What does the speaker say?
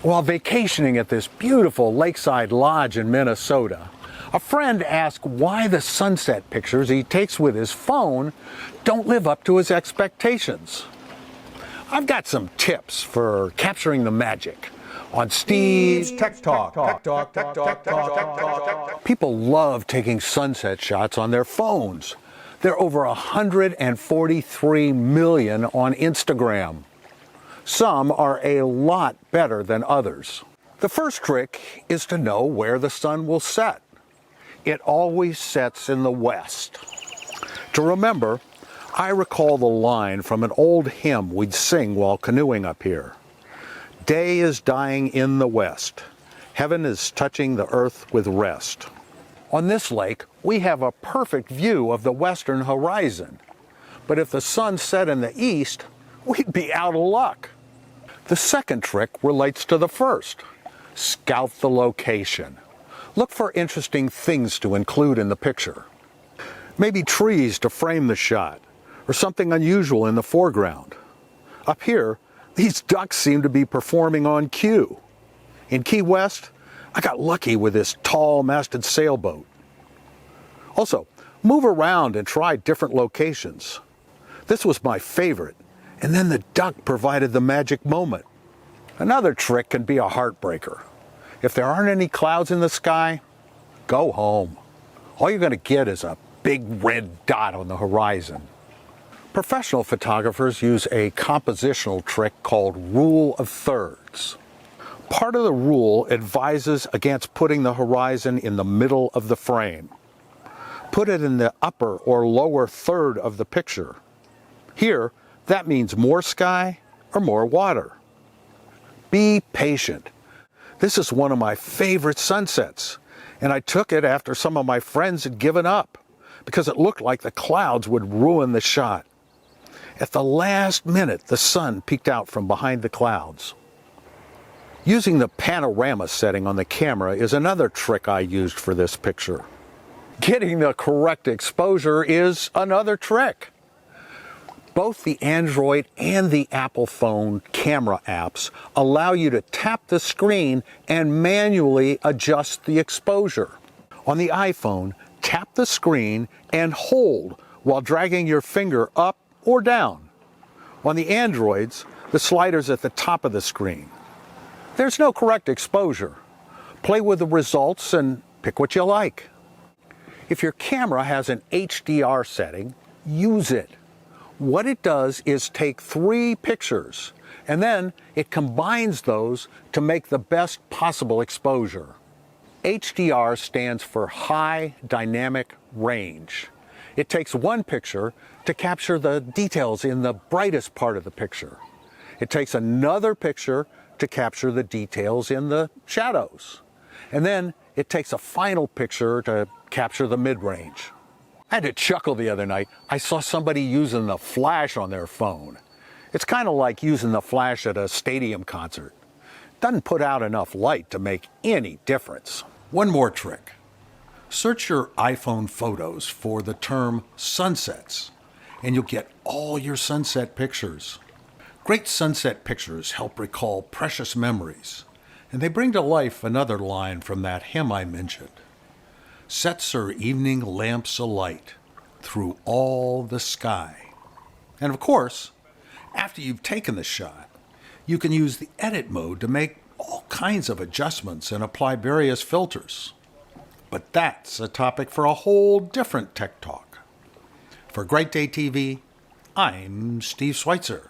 While vacationing at this beautiful lakeside lodge in Minnesota, a friend asked why the sunset pictures he takes with his phone don't live up to his expectations. I've got some tips for capturing the magic on Steve's Tech Talk. People love taking sunset shots on their phones. There are over 143 million on Instagram. Some are a lot better than others. The first trick is to know where the sun will set. It always sets in the west. To remember, I recall the line from an old hymn we'd sing while canoeing up here. Day is dying in the west. Heaven is touching the earth with rest. On this lake, we have a perfect view of the western horizon. But if the sun set in the east, we'd be out of luck. The second trick relates to the first. Scout the location. Look for interesting things to include in the picture. Maybe trees to frame the shot, or something unusual in the foreground. Up here, these ducks seem to be performing on cue. In Key West, I got lucky with this tall masted sailboat. Also, move around and try different locations. This was my favorite, and then the duck provided the magic moment. Another trick can be a heartbreaker. If there aren't any clouds in the sky, go home. All you're going to get is a big red dot on the horizon. Professional photographers use a compositional trick called rule of thirds. Part of the rule advises against putting the horizon in the middle of the frame. Put it in the upper or lower third of the picture. Here, that means more sky or more water. Be patient. This is one of my favorite sunsets, and I took it after some of my friends had given up because it looked like the clouds would ruin the shot. At the last minute, the sun peeked out from behind the clouds. Using the panorama setting on the camera is another trick I used for this picture. Getting the correct exposure is another trick. Both the Android and the Apple phone camera apps allow you to tap the screen and manually adjust the exposure. On the iPhone, tap the screen and hold while dragging your finger up or down. On the Androids, the slider's at the top of the screen. There's no correct exposure. Play with the results and pick what you like. If your camera has an HDR setting, use it. What it does is take 3 pictures, and then it combines those to make the best possible exposure. HDR stands for High Dynamic Range. It takes 1 picture to capture the details in the brightest part of the picture. It takes another picture to capture the details in the shadows. And then it takes a final picture to capture the mid-range. I had to chuckle the other night. I saw somebody using the flash on their phone. It's kind of like using the flash at a stadium concert. Doesn't put out enough light to make any difference. One more trick. Search your iPhone photos for the term sunsets, and you'll get all your sunset pictures. Great sunset pictures help recall precious memories, and they bring to life another line from that hymn I mentioned. Sets her evening lamps alight through all the sky. And of course, after you've taken the shot, you can use the edit mode to make all kinds of adjustments and apply various filters. But that's a topic for a whole different Tech Talk. For Great Day TV, I'm Steve Sweitzer.